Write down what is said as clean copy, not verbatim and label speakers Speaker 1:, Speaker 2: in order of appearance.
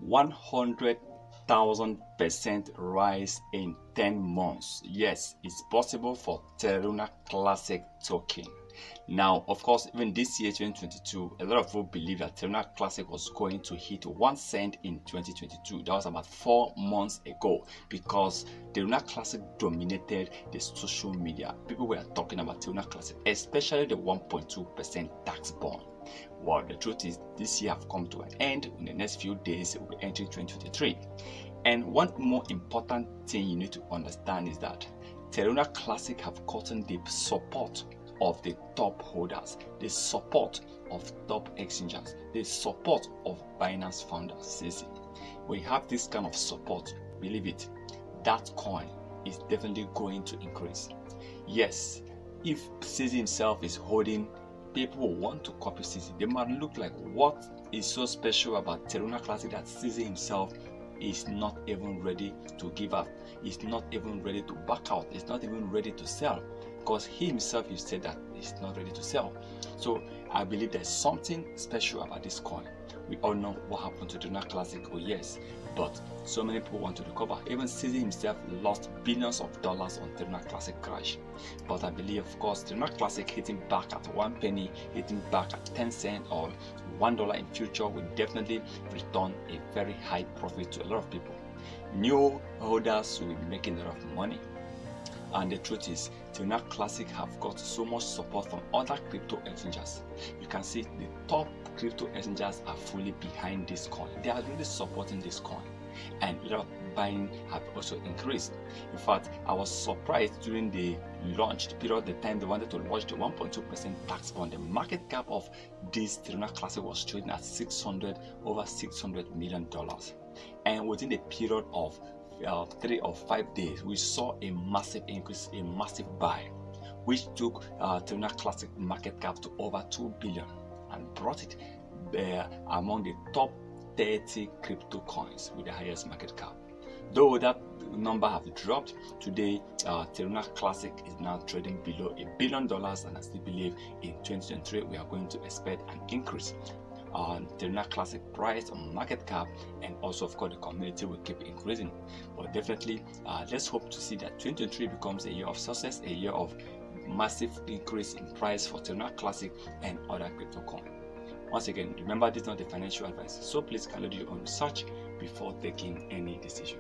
Speaker 1: 100,000% rise in 10 months. Yes, it's possible for Terra Classic token. Now, of course, even this year, 2022, a lot of people believe that Terra Classic was going to hit 1 cent in 2022. That was about 4 months ago, because Terra Classic dominated the social media. People were talking about Terra Classic, especially the 1.2% tax bond. Well, the truth is, this year have come to an end. In the next few days, we'll be entering 2023. And one more important thing you need to understand is that Terra Classic have gotten the support of the top holders, the support of top exchanges, the support of Binance founder CZ. When you have this kind of support, believe it, that coin is definitely going to increase. Yes, if CZ himself is holding, people will want to copy CZ. They might look like, what is so special about Terra Classic that CZ himself is not even ready to give up? He's not even ready to back out. He's not even ready to sell, because he himself, you said that he's not ready to sell. So I believe there's something special about this coin. We all know what happened to Terra Classic, oh yes, but so many people want to recover. Even CZ himself lost billions of dollars on Terra Classic crash. But I believe, of course, Terra Classic hitting back at 1 penny, hitting back at 10 cents or $1 in future will definitely return a very high profit to a lot of people. New holders will be making a lot of money. And the truth is, Terra Classic have got so much support from other crypto exchanges. You can see the top crypto exchanges are fully behind this coin. They are really supporting this coin, and a lot of buying have also increased. In fact, I was surprised during the launch period, the time they wanted to launch the 1.2% tax bond. The market cap of this Terra Classic was trading at over $600 million, and within the period of 3 or 5 days, we saw a massive increase, a massive buy, which took Terra Classic market cap to over 2 billion and brought it among the top 30 crypto coins with the highest market cap. Though that number have dropped today, Terra Classic is now trading below $1 billion, and I still believe in 2023 we are going to expect an increase on Terra Classic price, on market cap, and also of course the community will keep increasing. But definitely let's hope to see that 2023 becomes a year of success, a year of massive increase in price for Terra Classic and other crypto coins. Once again, remember, this is not a financial advice, so please carry your own research before taking any decision.